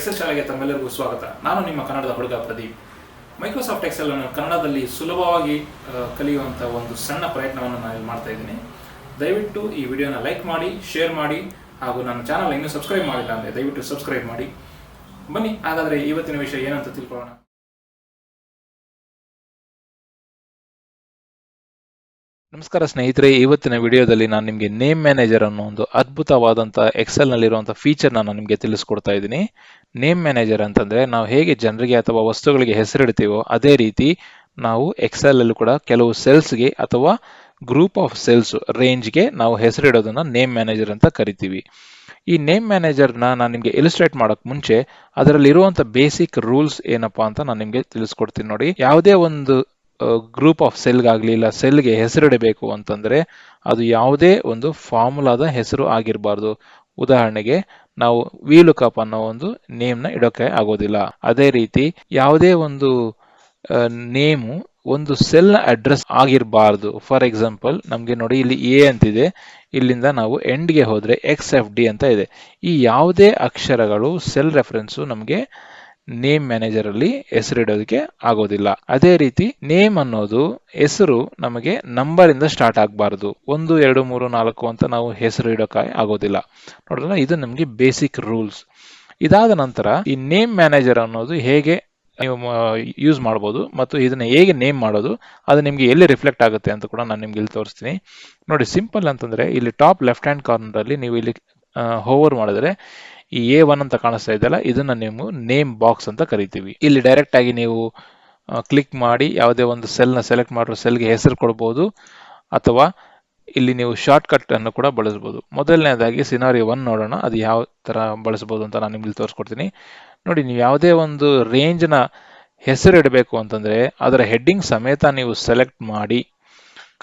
Excel ಶಾಲೆಗೆ ತಮ್ಮೆಲ್ಲರಿಗೂ ಸ್ವಾಗತ. ನಾನು ನಿಮ್ಮ ಕನ್ನಡದ ಹುಡುಗ ಪ್ರದೀಪ್. ಮೈಕ್ರೋಸಾಫ್ಟ್ ಎಕ್ಸೆಲ್ ಅನ್ನು ಕನ್ನಡದಲ್ಲಿ ಸುಲಭವಾಗಿ ಕಲಿಯುವಂಥ ಒಂದು ಸಣ್ಣ ಪ್ರಯತ್ನವನ್ನು ನಾನು ಮಾಡ್ತಾ ಇದ್ದೀನಿ. ದಯವಿಟ್ಟು ಈ ವಿಡಿಯೋನ ಲೈಕ್ ಮಾಡಿ, ಶೇರ್ ಮಾಡಿ, ಹಾಗೂ ನನ್ನ ಚಾನಲ್ ಇನ್ನೂ ಸಬ್ಸ್ಕ್ರೈಬ್ ಮಾಡಿಲ್ಲ ಅಂದರೆ ದಯವಿಟ್ಟು ಸಬ್ಸ್ಕ್ರೈಬ್ ಮಾಡಿ. ಬನ್ನಿ ಹಾಗಾದರೆ ಇವತ್ತಿನ ವಿಷಯ ಏನಂತ ತಿಳ್ಕೊಳ್ಳೋಣ. ನಮಸ್ಕಾರ ಸ್ನೇಹಿತರೆ, ಇವತ್ತಿನ ವಿಡಿಯೋದಲ್ಲಿ ನಾನು ನಿಮಗೆ ನೇಮ್ ಮ್ಯಾನೇಜರ್ ಅನ್ನೋ ಒಂದು ಅದ್ಭುತವಾದಂಥ ಎಕ್ಸೆಲ್ ನಲ್ಲಿರುವಂಥ ಫೀಚರ್ ನಾನು ನಿಮಗೆ ತಿಳಿಸ್ಕೊಡ್ತಾ ಇದ್ದೀನಿ. ನೇಮ್ ಮ್ಯಾನೇಜರ್ ಅಂತಂದ್ರೆ ನಾವು ಹೇಗೆ ಜನರಿಗೆ ಅಥವಾ ವಸ್ತುಗಳಿಗೆ ಹೆಸರಿಡ್ತೀವೋ ಅದೇ ರೀತಿ ನಾವು ಎಕ್ಸೆಲ್ ಅಲ್ಲೂ ಕೂಡ ಕೆಲವು ಸೆಲ್ಸ್ಗೆ ಅಥವಾ ಗ್ರೂಪ್ ಆಫ್ ಸೆಲ್ಸ್ ರೇಂಜ್ಗೆ ನಾವು ಹೆಸರಿಡೋದನ್ನ ನೇಮ್ ಮ್ಯಾನೇಜರ್ ಅಂತ ಕರಿತೀವಿ. ಈ ನೇಮ್ ಮ್ಯಾನೇಜರ್ನ ನಾನು ನಿಮಗೆ ಇಲಿಸ್ಟ್ರೇಟ್ ಮಾಡೋಕೆ ಮುಂಚೆ ಅದರಲ್ಲಿರುವಂಥ ಬೇಸಿಕ್ ರೂಲ್ಸ್ ಏನಪ್ಪಾ ಅಂತ ನಾನು ನಿಮಗೆ ತಿಳಿಸ್ಕೊಡ್ತೀನಿ ನೋಡಿ. ಯಾವುದೇ ಒಂದು ಗ್ರೂಪ್ ಆಫ್ ಸೆಲ್ಗಾಗಲಿ ಇಲ್ಲ ಸೆಲ್ಗೆ ಹೆಸರಿಡಬೇಕು ಅಂತಂದ್ರೆ ಅದು ಯಾವುದೇ ಒಂದು ಫಾರ್ಮುಲಾದ ಹೆಸರು ಆಗಿರಬಾರ್ದು. ಉದಾಹರಣೆಗೆ ನಾವು ವಿಲುಕಪ್ ಅನ್ನೋ ಒಂದು ನೇಮ್ನ ಇಡೋಕೆ ಆಗೋದಿಲ್ಲ. ಅದೇ ರೀತಿ ಯಾವುದೇ ಒಂದು ನೇಮು ಒಂದು ಸೆಲ್ ಅಡ್ರೆಸ್ ಆಗಿರಬಾರ್ದು. ಫಾರ್ ಎಕ್ಸಾಂಪಲ್ ನಮಗೆ ನೋಡಿ ಇಲ್ಲಿ ಎ ಅಂತಿದೆ, ಇಲ್ಲಿಂದ ನಾವು ಎಂಡ್ಗೆ ಹೋದ್ರೆ XFD ಅಂತ ಇದೆ. ಈ ಯಾವುದೇ ಅಕ್ಷರಗಳು ಸೆಲ್ ರೆಫರೆನ್ಸು ನಮಗೆ ನೇಮ್ ಮ್ಯಾನೇಜರ್ ಅಲ್ಲಿ ಹೆಸರಿಡೋದಕ್ಕೆ ಆಗೋದಿಲ್ಲ. ಅದೇ ರೀತಿ ನೇಮ್ ಅನ್ನೋದು ಹೆಸರು ನಮಗೆ ನಂಬರ್ ಇಂದ ಸ್ಟಾರ್ಟ್ ಆಗಬಾರ್ದು. 1 2 3 4 ಅಂತ ನಾವು ಹೆಸರು ಇಡೋಕೆ ಆಗೋದಿಲ್ಲ. ನೋಡ್ರಲ್ಲ, ಇದು ನಮಗೆ ಬೇಸಿಕ್ ರೂಲ್ಸ್. ಇದಾದ ನಂತರ ಈ ನೇಮ್ ಮ್ಯಾನೇಜರ್ ಅನ್ನೋದು ಹೇಗೆ ನೀವು ಯೂಸ್ ಮಾಡ್ಬೋದು ಮತ್ತು ಇದನ್ನ ಹೇಗೆ ನೇಮ್ ಮಾಡೋದು, ಅದು ನಿಮ್ಗೆ ಎಲ್ಲಿ ರಿಫ್ಲೆಕ್ಟ್ ಆಗುತ್ತೆ ಅಂತ ಕೂಡ ನಾನು ನಿಮ್ಗೆ ಇಲ್ಲಿ ತೋರಿಸ್ತೀನಿ ನೋಡಿ. ಸಿಂಪಲ್ ಅಂತಂದ್ರೆ ಇಲ್ಲಿ ಟಾಪ್ ಲೆಫ್ಟ್ ಹ್ಯಾಂಡ್ ಕಾರ್ನರ್ ಅಲ್ಲಿ ನೀವು ಇಲ್ಲಿ ಹೋವರ್ ಮಾಡಿದ್ರೆ ಈ A1 ಅಂತ ಕಾಣಿಸ್ತಾ ಇದೆಯಲ್ಲ, ಇದನ್ನ ನೀವು ನೇಮ್ ಬಾಕ್ಸ್ ಅಂತ ಕರಿತೀವಿ. ಇಲ್ಲಿ ಡೈರೆಕ್ಟ್ ಆಗಿ ನೀವು ಕ್ಲಿಕ್ ಮಾಡಿ ಯಾವುದೇ ಒಂದು ಸೆಲ್ ನ ಸೆಲೆಕ್ಟ್ ಮಾಡಿರೋ ಸೆಲ್ಗೆ ಹೆಸರು ಕೊಡಬಹುದು, ಅಥವಾ ಇಲ್ಲಿ ನೀವು ಶಾರ್ಟ್ ಕಟ್ ಅನ್ನು ಕೂಡ ಬಳಸಬಹುದು. ಮೊದಲನೇದಾಗಿ ಸಿನಾರಿಯೋ 1 ನೋಡೋಣ, ಅದು ಯಾವ ತರ ಬಳಸಬಹುದು ಅಂತ ನಾನು ನಿಮ್ಗೆ ತೋರಿಸ್ಕೊಡ್ತೀನಿ ನೋಡಿ. ನೀವು ಯಾವುದೇ ಒಂದು ರೇಂಜ್ ನ ಹೆಸರು ಇಡಬೇಕು ಅಂತಂದ್ರೆ ಅದರ ಹೆಡ್ಡಿಂಗ್ ಸಮೇತ ನೀವು ಸೆಲೆಕ್ಟ್ ಮಾಡಿ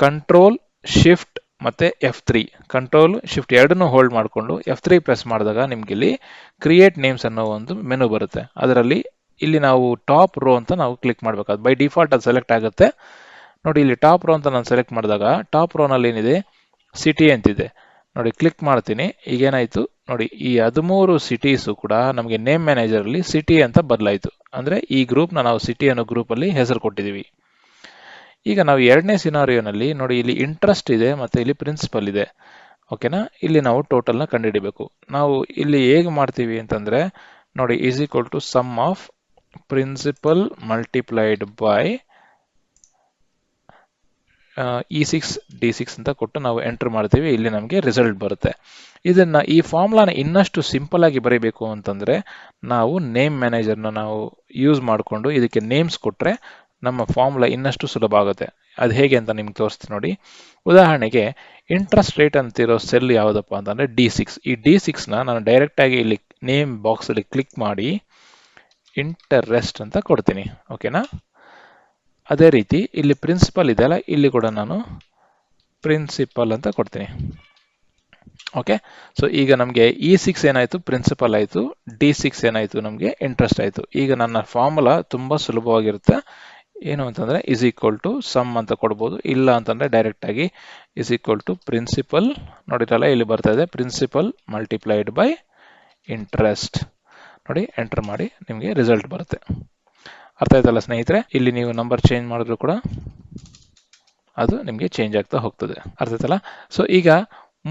ಕಂಟ್ರೋಲ್ ಶಿಫ್ಟ್ ಮತ್ತೆ F3, ಕಂಟ್ರೋಲ್ ಶಿಫ್ಟ್ ಎರಡನ್ನೂ ಹೋಲ್ಡ್ ಮಾಡಿಕೊಂಡು F3 ಪ್ರೆಸ್ ಮಾಡಿದಾಗ ನಿಮ್ಗೆ ಇಲ್ಲಿ ಕ್ರಿಯೇಟ್ ನೇಮ್ಸ್ ಅನ್ನೋ ಒಂದು ಮೆನು ಬರುತ್ತೆ. ಅದರಲ್ಲಿ ಇಲ್ಲಿ ನಾವು ಟಾಪ್ ರೋ ಅಂತ ನಾವು ಕ್ಲಿಕ್ ಮಾಡಬೇಕಾದ್ರೆ ಬೈ ಡಿಫಾಲ್ಟ್ ಅದು ಸೆಲೆಕ್ಟ್ ಆಗುತ್ತೆ ನೋಡಿ. ಇಲ್ಲಿ ಟಾಪ್ ರೋ ಅಂತ ನಾನು ಸೆಲೆಕ್ಟ್ ಮಾಡಿದಾಗ ಟಾಪ್ ರೋನಲ್ಲಿ ಏನಿದೆ ಸಿಟಿ ಅಂತಿದೆ ನೋಡಿ. ಕ್ಲಿಕ್ ಮಾಡ್ತೀನಿ, ಈಗೇನಾಯ್ತು ನೋಡಿ, ಈ 13 ಸಿಟೀಸು ಕೂಡ ನಮಗೆ ನೇಮ್ ಮ್ಯಾನೇಜರ್ ಅಲ್ಲಿ ಸಿಟಿ ಅಂತ ಬದಲಾಯಿತು. ಅಂದ್ರೆ ಈ ಗ್ರೂಪ್ನ ನಾವು ಸಿಟಿ ಅನ್ನೋ ಗ್ರೂಪ್ ಅಲ್ಲಿ ಹೆಸರು ಕೊಟ್ಟಿದ್ದೀವಿ. ಈಗ ನಾವು ಎರಡನೇ ಸಿನಾರಿಯೋನಲ್ಲಿ ನೋಡಿ, ಇಲ್ಲಿ ಇಂಟ್ರೆಸ್ಟ್ ಇದೆ ಮತ್ತೆ ಇಲ್ಲಿ ಪ್ರಿನ್ಸಿಪಲ್ ಇದೆ. ಓಕೆನಾ, ಇಲ್ಲಿ ನಾವು ಟೋಟಲ್ನ ಕಂಡುಹಿಡಿಬೇಕು. ನಾವು ಇಲ್ಲಿ ಹೇಗೆ ಮಾಡ್ತೀವಿ ಅಂತಂದ್ರೆ ನೋಡಿ, is equal to sum of principal multiplied by E6 D6 ಅಂತ ಕೊಟ್ಟು ನಾವು ಎಂಟರ್ ಮಾಡ್ತೀವಿ. ಇಲ್ಲಿ ನಮಗೆ ರಿಸಲ್ಟ್ ಬರುತ್ತೆ. ಇದನ್ನ ಈ ಫಾರ್ಮುಲಾನ ಇನ್ನಷ್ಟು ಸಿಂಪಲ್ ಆಗಿ ಬರೀಬೇಕು ಅಂತಂದ್ರೆ ನಾವು ನೇಮ್ ಮ್ಯಾನೇಜರ್ನ ನಾವು ಯೂಸ್ ಮಾಡಿಕೊಂಡು ಇದಕ್ಕೆ ನೇಮ್ಸ್ ಕೊಟ್ರೆ ನಮ್ಮ ಫಾರ್ಮುಲಾ ಇನ್ನಷ್ಟು ಸುಲಭ ಆಗುತ್ತೆ. ಅದು ಹೇಗೆ ಅಂತ ನಿಮ್ಗೆ ತೋರಿಸ್ತೀನಿ ನೋಡಿ. ಉದಾಹರಣೆಗೆ ಇಂಟ್ರೆಸ್ಟ್ ರೇಟ್ ಅಂತಿರೋ ಸೆಲ್ ಯಾವುದಪ್ಪ ಅಂತಂದ್ರೆ D6. ಈ D6 ನಾನು ಡೈರೆಕ್ಟ್ ಆಗಿ ಇಲ್ಲಿ ನೇಮ್ ಬಾಕ್ಸ್ ಅಲ್ಲಿ ಕ್ಲಿಕ್ ಮಾಡಿ ಇಂಟರೆಸ್ಟ್ ಅಂತ ಕೊಡ್ತೀನಿ. ಓಕೆನಾ, ಅದೇ ರೀತಿ ಇಲ್ಲಿ ಪ್ರಿನ್ಸಿಪಲ್ ಇದೆಯಲ್ಲ, ಇಲ್ಲಿ ಕೂಡ ನಾನು ಪ್ರಿನ್ಸಿಪಲ್ ಅಂತ ಕೊಡ್ತೀನಿ. ಓಕೆ, ಸೊ ಈಗ ನಮಗೆ E6 ಏನಾಯ್ತು, ಪ್ರಿನ್ಸಿಪಲ್ ಆಯ್ತು. D6 ಏನಾಯ್ತು, ನಮಗೆ ಇಂಟ್ರೆಸ್ಟ್ ಆಯ್ತು. ಈಗ ನನ್ನ ಫಾರ್ಮುಲಾ ತುಂಬಾ ಸುಲಭವಾಗಿರುತ್ತೆ. ಏನು ಅಂತಂದ್ರೆ ಇಸ್ ಈಕ್ವಲ್ ಟು ಸಮ್ ಅಂತ ಕೊಡ್ಬೋದು, ಇಲ್ಲ ಅಂತಂದ್ರೆ ಡೈರೆಕ್ಟ್ ಆಗಿ ಇಸ್ ಈಕ್ವಲ್ ಟು ಪ್ರಿನ್ಸಿಪಲ್ ನೋಡಿರಲ್ಲ, ಇಲ್ಲಿ ಬರ್ತಾ ಇದೆ ಪ್ರಿನ್ಸಿಪಲ್ ಮಲ್ಟಿಪ್ಲೈಡ್ ಬೈ ಇಂಟ್ರೆಸ್ಟ್ ನೋಡಿ. ಎಂಟರ್ ಮಾಡಿ ನಿಮಗೆ ರಿಸಲ್ಟ್ ಬರುತ್ತೆ. ಅರ್ಥ ಆಯ್ತಲ್ಲ ಸ್ನೇಹಿತರೆ? ಇಲ್ಲಿ ನೀವು ನಂಬರ್ ಚೇಂಜ್ ಮಾಡಿದ್ರು ಕೂಡ ಅದು ನಿಮಗೆ ಚೇಂಜ್ ಆಗ್ತಾ ಹೋಗ್ತದೆ. ಅರ್ಥ ಆಯ್ತಲ್ಲ? ಸೊ ಈಗ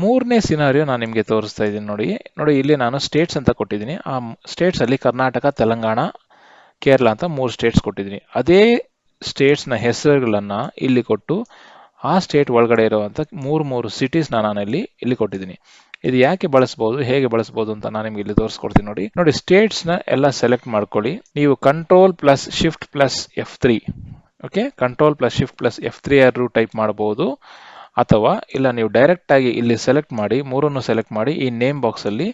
ಮೂರನೇ ಸಿನಾರಿಯೋ ನಾನು ನಿಮಗೆ ತೋರಿಸ್ತಾ ಇದ್ದೀನಿ ನೋಡಿ. ಇಲ್ಲಿ ನಾನು ಸ್ಟೇಟ್ಸ್ ಅಂತ ಕೊಟ್ಟಿದ್ದೀನಿ. ಆ ಸ್ಟೇಟ್ಸ್ ಅಲ್ಲಿ ಕರ್ನಾಟಕ, ತೆಲಂಗಾಣ, ಕೇರಳ ಅಂತ 3 ಸ್ಟೇಟ್ಸ್ ಕೊಟ್ಟಿದ್ದೀನಿ. ಅದೇ ಸ್ಟೇಟ್ಸ್ ನ ಹೆಸರುಗಳನ್ನ ಇಲ್ಲಿ ಕೊಟ್ಟು ಆ ಸ್ಟೇಟ್ ಒಳಗಡೆ ಇರುವಂತ 3 ಸಿಟೀಸ್ ನಾನು ಇಲ್ಲಿ ಕೊಟ್ಟಿದ್ದೀನಿ. ಇದು ಯಾಕೆ ಬಳಸಬಹುದು, ಹೇಗೆ ಬಳಸಬಹುದು ಅಂತ ನಾನು ನಿಮ್ಗೆ ಇಲ್ಲಿ ತೋರಿಸ್ಕೊಡ್ತೀನಿ ನೋಡಿ. ಸ್ಟೇಟ್ಸ್ ನ ಎಲ್ಲ ಸೆಲೆಕ್ಟ್ ಮಾಡ್ಕೊಳ್ಳಿ. ನೀವು control plus shift plus F3, okay, control plus shift plus F3 ಆದ್ರೂ ಟೈಪ್ ಮಾಡಬಹುದು, ಅಥವಾ ಇಲ್ಲ ನೀವು ಡೈರೆಕ್ಟ್ ಆಗಿ ಇಲ್ಲಿ ಸೆಲೆಕ್ಟ್ ಮಾಡಿ 3 ಸೆಲೆಕ್ಟ್ ಮಾಡಿ ಈ ನೇಮ್ ಬಾಕ್ಸ್ ಅಲ್ಲಿ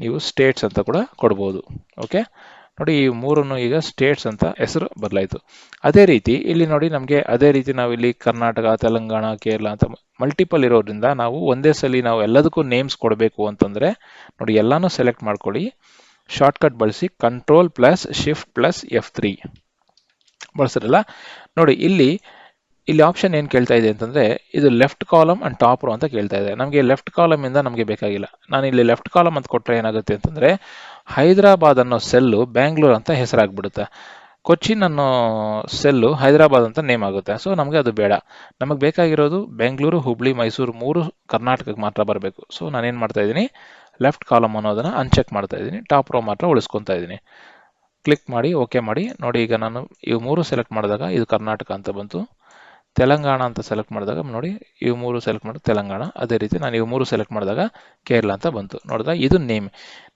ನೀವು ಸ್ಟೇಟ್ಸ್ ಅಂತ ಕೂಡ ಕೊಡಬಹುದು. ಓಕೆ ನೋಡಿ, ಈ 3 ಈಗ ಸ್ಟೇಟ್ಸ್ ಅಂತ ಹೆಸರು ಬದಲಾಯಿತು. ಅದೇ ರೀತಿ ಇಲ್ಲಿ ನೋಡಿ, ನಮಗೆ ಅದೇ ರೀತಿ ನಾವು ಇಲ್ಲಿ ಕರ್ನಾಟಕ, ತೆಲಂಗಾಣ, ಕೇರಳ ಅಂತ ಮಲ್ಟಿಪಲ್ ಇರೋದ್ರಿಂದ ನಾವು ಒಂದೇ ಸಲ ನಾವು ಎಲ್ಲದಕ್ಕೂ ನೇಮ್ಸ್ ಕೊಡಬೇಕು ಅಂತಂದ್ರೆ ನೋಡಿ, ಎಲ್ಲಾನು ಸೆಲೆಕ್ಟ್ ಮಾಡ್ಕೊಳ್ಳಿ, ಶಾರ್ಟ್ಕಟ್ ಬಳಸಿ control plus shift plus F3 ಬಳಸಿರಲ್ಲ ನೋಡಿ. ಇಲ್ಲಿ ಇಲ್ಲಿ ಆಪ್ಷನ್ ಏನು ಕೇಳ್ತಾ ಇದೆ ಅಂತಂದರೆ ಇದು left column and top row ಅಂತ ಕೇಳ್ತಾ ಇದೆ. ನಮಗೆ ಲೆಫ್ಟ್ ಕಾಲಮಿಂದ ನಮಗೆ ಬೇಕಾಗಿಲ್ಲ. ನಾನು ಇಲ್ಲಿ ಲೆಫ್ಟ್ ಕಾಲಮ್ ಅಂತ ಕೊಟ್ಟರೆ ಏನಾಗುತ್ತೆ ಅಂತಂದರೆ ಹೈದರಾಬಾದ್ ಅನ್ನೋ ಸೆಲ್ಲು ಬ್ಯಾಂಗ್ಳೂರ್ ಅಂತ ಹೆಸರಾಗ್ಬಿಡುತ್ತೆ. ಕೊಚ್ಚಿನ್ ಅನ್ನೋ ಸೆಲ್ಲು ಹೈದರಾಬಾದ್ ಅಂತ ನೇಮ್ ಆಗುತ್ತೆ. ಸೊ ನಮಗೆ ಅದು ಬೇಡ. ನಮಗೆ ಬೇಕಾಗಿರೋದು ಬೆಂಗಳೂರು, ಹುಬ್ಳಿ, ಮೈಸೂರು 3 ಕರ್ನಾಟಕಕ್ಕೆ ಮಾತ್ರ ಬರಬೇಕು. ಸೊ ನಾನೇನು ಮಾಡ್ತಾ ಇದ್ದೀನಿ, ಲೆಫ್ಟ್ ಕಾಲಮ್ ಅನ್ನೋದನ್ನು ಅನ್ಚೆಕ್ ಮಾಡ್ತಾ ಇದ್ದೀನಿ, ಟಾಪ್ ರೋ ಮಾತ್ರ ಉಳಿಸ್ಕೊತಾ ಇದ್ದೀನಿ. ಕ್ಲಿಕ್ ಮಾಡಿ ಓಕೆ ಮಾಡಿ. ನೋಡಿ ಈಗ ನಾನು ಇವು 3 ಸೆಲೆಕ್ಟ್ ಮಾಡಿದಾಗ ಇದು ಕರ್ನಾಟಕ ಅಂತ ಬಂತು. ತೆಲಂಗಾಣ ಅಂತ ಸೆಲೆಕ್ಟ್ ಮಾಡಿದಾಗ ನೋಡಿ ಇವು 3 ಸೆಲೆಕ್ಟ್ ಮಾಡಿ ತೆಲಂಗಾಣ. ಅದೇ ರೀತಿ ನಾನು ಇವು 3 ಸೆಲೆಕ್ಟ್ ಮಾಡಿದಾಗ ಕೇರಳ ಅಂತ ಬಂತು. ನೋಡಿದಾಗ ಇದು ನೇಮ್.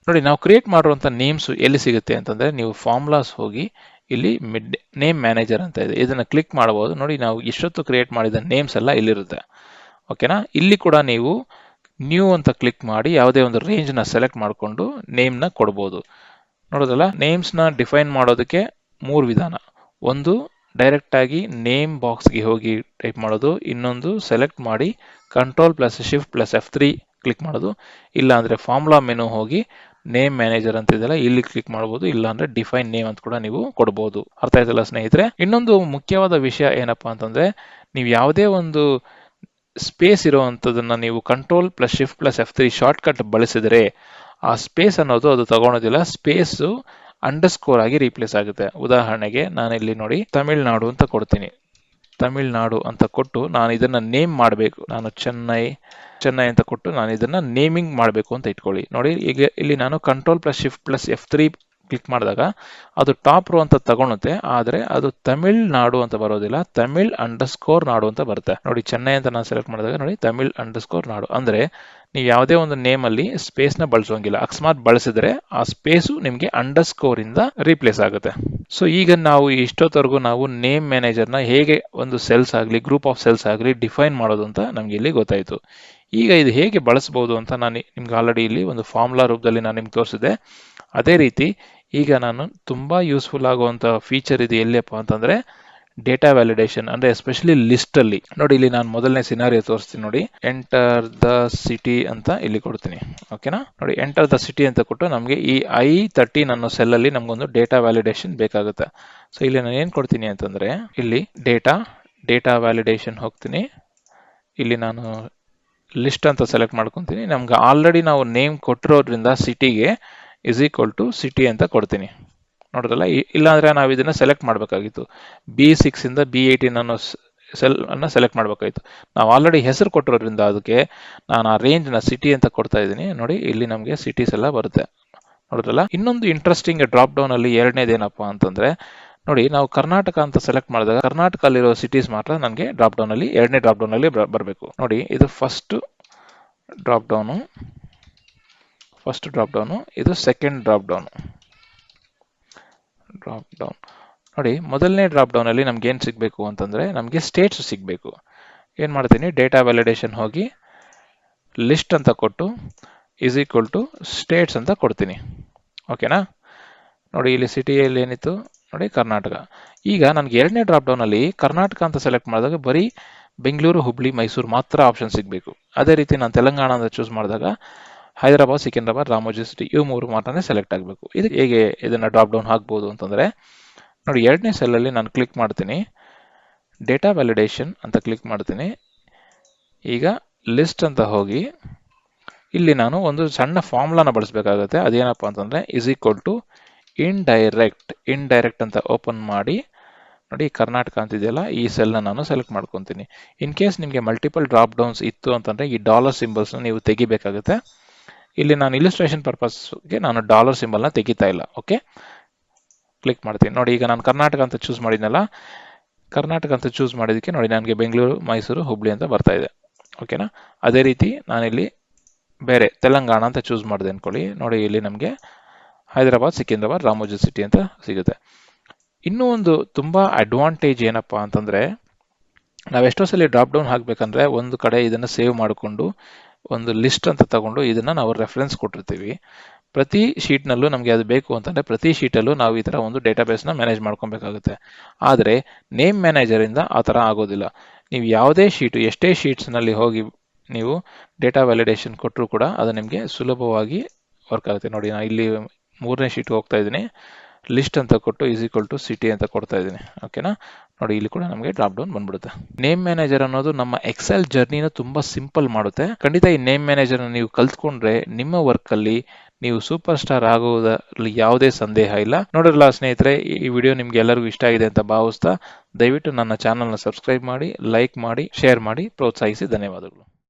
ನೋಡಿ ನಾವು ಕ್ರಿಯೇಟ್ ಮಾಡಿರುವಂಥ ನೇಮ್ಸು ಎಲ್ಲಿ ಸಿಗುತ್ತೆ ಅಂತಂದರೆ ನೀವು ಫಾರ್ಮುಲಾಸ್ ಹೋಗಿ ಇಲ್ಲಿ ನೇಮ್ ಮ್ಯಾನೇಜರ್ ಅಂತ ಇದೆ, ಇದನ್ನು ಕ್ಲಿಕ್ ಮಾಡಬಹುದು. ನೋಡಿ ನಾವು ಇಷ್ಟೊತ್ತು ಕ್ರಿಯೇಟ್ ಮಾಡಿದ ನೇಮ್ಸ್ ಎಲ್ಲ ಇಲ್ಲಿರುತ್ತೆ. ಓಕೆನಾ. ಇಲ್ಲಿ ಕೂಡ ನೀವು ನ್ಯೂ ಅಂತ ಕ್ಲಿಕ್ ಮಾಡಿ ಯಾವುದೇ ಒಂದು ರೇಂಜ್ನ ಸೆಲೆಕ್ಟ್ ಮಾಡಿಕೊಂಡು ನೇಮ್ನ ಕೊಡ್ಬೋದು. ನೋಡೋದಲ್ಲ, ನೇಮ್ಸ್ನ ಡಿಫೈನ್ ಮಾಡೋದಕ್ಕೆ 3 ವಿಧಾನ. ಒಂದು ಡೈರೆಕ್ಟ್ ಆಗಿ ನೇಮ್ ಬಾಕ್ಸ್ಗೆ ಹೋಗಿ ಟೈಪ್ ಮಾಡೋದು, ಇನ್ನೊಂದು ಸೆಲೆಕ್ಟ್ ಮಾಡಿ Ctrl+Shift+F3 ಕ್ಲಿಕ್ ಮಾಡೋದು, ಇಲ್ಲ ಅಂದರೆ ಫಾರ್ಮುಲಾ ಮೆನು ಹೋಗಿ ನೇಮ್ ಮ್ಯಾನೇಜರ್ ಅಂತ ಇದೆಯಲ್ಲ ಇಲ್ಲಿ ಕ್ಲಿಕ್ ಮಾಡ್ಬೋದು, ಇಲ್ಲ ಅಂದ್ರೆ ಡಿಫೈನ್ ನೇಮ್ ಅಂತ ಕೂಡ ನೀವು ಕೊಡ್ಬೋದು. ಅರ್ಥ ಆಯ್ತಲ್ಲ ಸ್ನೇಹಿತರೆ. ಇನ್ನೊಂದು ಮುಖ್ಯವಾದ ವಿಷಯ ಏನಪ್ಪಾ ಅಂತಂದ್ರೆ, ನೀವು ಯಾವುದೇ ಒಂದು ಸ್ಪೇಸ್ ಇರುವಂತದನ್ನ ನೀವು Ctrl+Shift+F3 ಶಾರ್ಟ್ ಕಟ್ ಬಳಸಿದರೆ ಆ ಸ್ಪೇಸ್ ಅನ್ನೋದು ಅದು ತಗೊಳೋದಿಲ್ಲ, ಸ್ಪೇಸ್ ಅಂಡರ್ಸ್ಕೋರ್ ಆಗಿ ರೀಪ್ಲೇಸ್ ಆಗುತ್ತೆ. ಉದಾಹರಣೆಗೆ ನಾನು ಇಲ್ಲಿ ನೋಡಿ ತಮಿಳ್ನಾಡು ಅಂತ ಕೊಡ್ತೀನಿ. ತಮಿಳ್ನಾಡು ಅಂತ ಕೊಟ್ಟು ನಾನು ಇದನ್ನ ನೇಮ್ ಮಾಡಬೇಕು. ನಾನು ಚೆನ್ನೈ ಅಂತ ಕೊಟ್ಟು ನಾನು ಇದನ್ನ ನೇಮಿಂಗ್ ಮಾಡಬೇಕು ಅಂತ ಇಟ್ಕೊಳ್ಳಿ. ನೋಡಿ ಈಗ ಇಲ್ಲಿ ನಾನು Ctrl+Shift+F3 ಕ್ಲಿಕ್ ಮಾಡಿದಾಗ ಅದು ಟಾಪ್ ರೋ ಅಂತ ತಗೊಳುತ್ತೆ, ಆದ್ರೆ ಅದು ತಮಿಳ್ನಾಡು ಅಂತ ಬರೋದಿಲ್ಲ, ತಮಿಳ್_ನಾಡು ಅಂತ ಬರುತ್ತೆ. ನೋಡಿ ಚೆನ್ನೈ ಅಂತ ನಾನು ಸೆಲೆಕ್ಟ್ ಮಾಡಿದಾಗ ನೋಡಿ ತಮಿಳ್_ನಾಡು. ಅಂದ್ರೆ ನೀವು ಯಾವುದೇ ಒಂದು ನೇಮ್ ಅಲ್ಲಿ ಸ್ಪೇಸ್ ನ ಬಳಸೋಂಗಿಲ್ಲ. ಅಕಸ್ಮಾತ್ ಬಳಸಿದ್ರೆ ಆ ಸ್ಪೇಸು ನಿಮ್ಗೆ ಅಂಡರ್ಸ್ಕೋರ್ ಇಂದ ರೀಪ್ಲೇಸ್ ಆಗುತ್ತೆ. ಸೊ ಈಗ ನಾವು ಇಷ್ಟೊತ್ತವರೆಗೂ ನಾವು ನೇಮ್ ಮ್ಯಾನೇಜರ್ ನ ಹೇಗೆ ಒಂದು ಸೆಲ್ಸ್ ಆಗಲಿ ಗ್ರೂಪ್ ಆಫ್ ಸೆಲ್ಸ್ ಆಗಲಿ ಡಿಫೈನ್ ಮಾಡೋದು ಅಂತ ನಮ್ಗೆ ಇಲ್ಲಿ ಗೊತ್ತಾಯ್ತು. ಈಗ ಇದು ಹೇಗೆ ಬಳಸಬಹುದು ಅಂತ ನಾನು ನಿಮ್ಗೆ ಆಲ್ರೆಡಿ ಇಲ್ಲಿ ಒಂದು ಫಾರ್ಮುಲಾ ರೂಪದಲ್ಲಿ ನಾನು ನಿಮ್ಗೆ ತೋರಿಸಿದೆ. ಅದೇ ರೀತಿ ಈಗ ನಾನು ತುಂಬಾ ಯೂಸ್ಫುಲ್ ಆಗುವಂತ ಫೀಚರ್ ಇದು ಎಲ್ಲಿಯಪ್ಪ ಅಂತಂದ್ರೆ ಡೇಟಾ ವ್ಯಾಲಿಡೇಷನ್, ಅಂದ್ರೆ ಎಸ್ಪೆಷಲಿ ಲಿಸ್ಟ್ ಅಲ್ಲಿ. ನೋಡಿ ಇಲ್ಲಿ ನಾನು ಮೊದಲನೇ ಸಿನಾರಿಯೋ ತೋರಿಸ್ತೀನಿ. ನೋಡಿ ಎಂಟರ್ ದ ಸಿಟಿ ಅಂತ ಇಲ್ಲಿ ಕೊಡ್ತೀನಿ. ಓಕೆನಾ. ನೋಡಿ ಎಂಟರ್ ದ ಸಿಟಿ ಅಂತ ಕೊಟ್ಟು ನಮಗೆ ಈ I13 ಅನ್ನೋ ಸೆಲ್ ಅಲ್ಲಿ ನಮಗೊಂದು ಡೇಟಾ ವ್ಯಾಲಿಡೇಷನ್ ಬೇಕಾಗುತ್ತೆ. ಸೊ ಇಲ್ಲಿ ನಾನು ಏನ್ ಕೊಡ್ತೀನಿ ಅಂತಂದ್ರೆ ಇಲ್ಲಿ ಡೇಟಾ ವ್ಯಾಲಿಡೇಷನ್ ಹೋಗ್ತೀನಿ. ಇಲ್ಲಿ ನಾನು ಲಿಸ್ಟ್ ಅಂತ ಸೆಲೆಕ್ಟ್ ಮಾಡ್ಕೊತೀನಿ. ನಮ್ಗೆ ಆಲ್ರೆಡಿ ನಾವು ನೇಮ್ ಕೊಟ್ಟಿರೋದ್ರಿಂದ ಸಿಟಿಗೆ =ಸಿಟಿ ಅಂತ ಕೊಡ್ತೀನಿ. ನೋಡಿದ್ರಲ್ಲ, ಇಲ್ಲಾಂದ್ರೆ ನಾವು ಇದನ್ನ ಸೆಲೆಕ್ಟ್ ಮಾಡಬೇಕಾಗಿತ್ತು. B6 ಇಂದ B18 ಅನ್ನೋ ಸೆಲ್ ಅನ್ನ ಸೆಲೆಕ್ಟ್ ಮಾಡಬೇಕಾಗಿತ್ತು. ನಾವು ಆಲ್ರೆಡಿ ಹೆಸರು ಕೊಟ್ಟಿರೋದ್ರಿಂದ ಅದಕ್ಕೆ ನಾನು ಆ ರೇಂಜ್ ನ ಸಿಟಿ ಅಂತ ಕೊಡ್ತಾ ಇದ್ದೀನಿ. ನೋಡಿ ಇಲ್ಲಿ ನಮಗೆ ಸಿಟೀಸ್ ಎಲ್ಲ ಬರುತ್ತೆ. ನೋಡಿದ್ರಲ್ಲ. ಇನ್ನೊಂದು ಇಂಟ್ರೆಸ್ಟಿಂಗ್ ಡ್ರಾಪ್ ಡೌನ್ ಅಲ್ಲಿ ಎರಡನೇದೇನಪ್ಪಾ ಅಂತಂದ್ರೆ ನೋಡಿ ನಾವು ಕರ್ನಾಟಕ ಅಂತ ಸೆಲೆಕ್ಟ್ ಮಾಡಿದಾಗ ಕರ್ನಾಟಕ ಅಲ್ಲಿರೋ ಸಿಟೀಸ್ ಮಾತ್ರ ನನಗೆ ಡ್ರಾಪ್ ಡೌನ್ ಅಲ್ಲಿ ಎರಡನೇ ಡ್ರಾಪ್ ಡೌನ್ ಅಲ್ಲಿ ಬರಬೇಕು. ನೋಡಿ ಇದು ಫಸ್ಟ್ ಡ್ರಾಪ್ ಡೌನು, ಇದು ಸೆಕೆಂಡ್ ಡ್ರಾಪ್ ಡೌನ್. ನೋಡಿ ಮೊದಲನೇ ಡ್ರಾಪ್ ಡೌನ್ ಅಲ್ಲಿ ನಮ್ಗೆ ಏನ್ ಸಿಗ್ಬೇಕು ಅಂತಂದ್ರೆ ನಮ್ಗೆ ಸ್ಟೇಟ್ಸ್ ಸಿಗ್ಬೇಕು. ಏನ್ ಮಾಡ್ತೀನಿ, ಡೇಟಾ ವ್ಯಾಲಿಡೇಷನ್ ಹೋಗಿ ಲಿಸ್ಟ್ ಅಂತ ಕೊಟ್ಟು =ಸ್ಟೇಟ್ಸ್ ಅಂತ ಕೊಡ್ತೀನಿ. ಓಕೆನಾ. ನೋಡಿ ಇಲ್ಲಿ ಸಿಟಿಯಲ್ಲಿ ಏನಿತ್ತು ನೋಡಿ ಕರ್ನಾಟಕ. ಈಗ ನನಗೆ ಎರಡನೇ ಡ್ರಾಪ್ ಡೌನ್ ಅಲ್ಲಿ ಕರ್ನಾಟಕ ಅಂತ ಸೆಲೆಕ್ಟ್ ಮಾಡಿದಾಗ ಬರೀ ಬೆಂಗಳೂರು, ಹುಬ್ಳಿ, ಮೈಸೂರು ಮಾತ್ರ ಆಪ್ಷನ್ ಸಿಗಬೇಕು. ಅದೇ ರೀತಿ ನಾನು ತೆಲಂಗಾಣ ಅಂತ ಚೂಸ್ ಮಾಡಿದಾಗ ಹೈದರಾಬಾದ್, ಸಿಕಿಂದ್ರಾಬಾದ್, ರಾಮೋಜಿ ಸಿಟಿ ಇವು 3 ಮಾತ್ರನೇ ಸೆಲೆಕ್ಟ್ ಆಗಬೇಕು. ಇದಕ್ಕೆ ಹೇಗೆ ಇದನ್ನ ಡ್ರಾಪ್ ಡೌನ್ ಹಾಕ್ಬೋದು ಅಂತಂದ್ರೆ ನೋಡಿ ಎರಡನೇ ಸೆಲ್ ಅಲ್ಲಿ ನಾನು ಕ್ಲಿಕ್ ಮಾಡ್ತೀನಿ, ಡೇಟಾ ವ್ಯಾಲಿಡೇಷನ್ ಅಂತ ಕ್ಲಿಕ್ ಮಾಡ್ತೀನಿ. ಈಗ ಲಿಸ್ಟ್ ಅಂತ ಹೋಗಿ ಇಲ್ಲಿ ನಾನು ಒಂದು ಸಣ್ಣ ಫಾರ್ಮುಲಾನ ಬಳಸಬೇಕಾಗುತ್ತೆ. ಅದೇನಪ್ಪ ಅಂತಂದ್ರೆ =ಇಂಡೈರೆಕ್ಟ್ ಅಂತ ಓಪನ್ ಮಾಡಿ ನೋಡಿ ಕರ್ನಾಟಕ ಅಂತಿದೆಯಲ್ಲ ಈ ಸೆಲ್ನ ನಾನು ಸೆಲೆಕ್ಟ್ ಮಾಡ್ಕೊತೀನಿ. ಇನ್ ಕೇಸ್ ನಿಮಗೆ ಮಲ್ಟಿಪಲ್ ಡ್ರಾಪ್ ಡೌನ್ಸ್ ಇತ್ತು ಅಂತಂದ್ರೆ ಈ ಡಾಲರ್ ಸಿಂಬಲ್ಸ್ನ ನೀವು ತೆಗಿಬೇಕಾಗುತ್ತೆ. ಇಲ್ಲಿ ನಾನು ಇಲಿಸ್ಟ್ರೇಷನ್ ಪರ್ಪಸ್ಗೆ ನಾನು ಡಾಲರ್ ಸಿಂಬಲ್ನ ತೆಗಿತಾ ಇಲ್ಲ. ಓಕೆ, ಕ್ಲಿಕ್ ಮಾಡ್ತೀನಿ. ನೋಡಿ ಈಗ ನಾನು ಕರ್ನಾಟಕ ಅಂತ ಚೂಸ್ ಮಾಡಿದ್ನಲ್ಲ, ಕರ್ನಾಟಕ ಅಂತ ಚೂಸ್ ಮಾಡಿದಕ್ಕೆ ನೋಡಿ ನನಗೆ ಬೆಂಗಳೂರು, ಮೈಸೂರು, ಹುಬ್ಳಿ ಅಂತ ಬರ್ತಾ ಇದೆ. ಓಕೆನಾ. ಅದೇ ರೀತಿ ನಾನಿಲ್ಲಿ ಬೇರೆ ತೆಲಂಗಾಣ ಅಂತ ಚೂಸ್ ಮಾಡಿದೆ ಅನ್ಕೊಳ್ಳಿ. ನೋಡಿ ಇಲ್ಲಿ ನಮಗೆ ಹೈದರಾಬಾದ್, ಸಿಕಿಂದ್ರಾಬಾದ್, ರಾಮೋಜಿ ಸಿಟಿ ಅಂತ ಸಿಗುತ್ತೆ. ಇನ್ನೂ ಒಂದು ತುಂಬಾ ಅಡ್ವಾಂಟೇಜ್ ಏನಪ್ಪಾ ಅಂತಂದ್ರೆ ನಾವೆಷ್ಟೋ ಸಲ ಡ್ರಾಪ್ ಡೌನ್ ಹಾಕ್ಬೇಕಂದ್ರೆ ಒಂದು ಕಡೆ ಇದನ್ನ ಸೇವ್ ಮಾಡಿಕೊಂಡು ಒಂದು ಲಿಸ್ಟ್ ಅಂತ ತಗೊಂಡು ಇದನ್ನ ನಾವು ರೆಫರೆನ್ಸ್ ಕೊಟ್ಟಿರ್ತೀವಿ. ಪ್ರತಿ ಶೀಟ್ನಲ್ಲೂ ನಮಗೆ ಅದು ಬೇಕು ಅಂತಂದ್ರೆ ಪ್ರತಿ ಶೀಟಲ್ಲೂ ನಾವು ಈ ತರ ಒಂದು ಡೇಟಾಬೇಸ್ನ ಮ್ಯಾನೇಜ್ ಮಾಡ್ಕೊಬೇಕಾಗುತ್ತೆ. ಆದರೆ ನೇಮ್ ಮ್ಯಾನೇಜರ್ ಇಂದ ಆ ತರ ಆಗೋದಿಲ್ಲ. ನೀವು ಯಾವುದೇ ಶೀಟ್, ಎಷ್ಟೇ ಶೀಟ್ಸ್ ನಲ್ಲಿ ಹೋಗಿ ನೀವು ಡೇಟಾ ವ್ಯಾಲಿಡೇಷನ್ ಕೊಟ್ಟರು ಕೂಡ ಅದು ನಿಮಗೆ ಸುಲಭವಾಗಿ ವರ್ಕ್ ಆಗುತ್ತೆ. ನೋಡಿ ನಾನು ಇಲ್ಲಿ 3ನೇ ಶೀಟ್ ಹೋಗ್ತಾ ಇದ್ದೀನಿ, ಲಿಸ್ಟ್ ಅಂತ ಕೊಟ್ಟು =ಸಿಟಿ ಅಂತ ಕೊಡ್ತಾ ಇದ್ದೀನಿ. ಓಕೆನಾ. ನೋಡಿ ಇಲ್ಲಿ ಕೂಡ ನಮಗೆ ಡ್ರಾಪ್ ಡೌನ್ ಬಂದ್ಬಿಡುತ್ತೆ. ನೇಮ್ ಮ್ಯಾನೇಜರ್ ಅನ್ನೋದು ನಮ್ಮ ಎಕ್ಸೆಲ್ ಜರ್ನಿನ ತುಂಬಾ ಸಿಂಪಲ್ ಮಾಡುತ್ತೆ. ಖಂಡಿತ ಈ ನೇಮ್ ಮ್ಯಾನೇಜರ್ ನೀವು ಕಲ್ತ್ಕೊಂಡ್ರೆ ನಿಮ್ಮ ವರ್ಕ್ ಅಲ್ಲಿ ನೀವು ಸೂಪರ್ ಸ್ಟಾರ್ ಆಗುವುದರಲ್ಲಿ ಯಾವುದೇ ಸಂದೇಹ ಇಲ್ಲ. ನೋಡಿರಲ್ಲ ಸ್ನೇಹಿತರೆ, ಈ ವಿಡಿಯೋ ನಿಮ್ಗೆ ಎಲ್ಲರಿಗೂ ಇಷ್ಟ ಆಗಿದೆ ಅಂತ ಭಾವಿಸ್ತಾ ದಯವಿಟ್ಟು ನನ್ನ ಚಾನಲ್ನ ಸಬ್ಸ್ಕ್ರೈಬ್ ಮಾಡಿ, ಲೈಕ್ ಮಾಡಿ, ಶೇರ್ ಮಾಡಿ, ಪ್ರೋತ್ಸಾಹಿಸಿ. ಧನ್ಯವಾದಗಳು.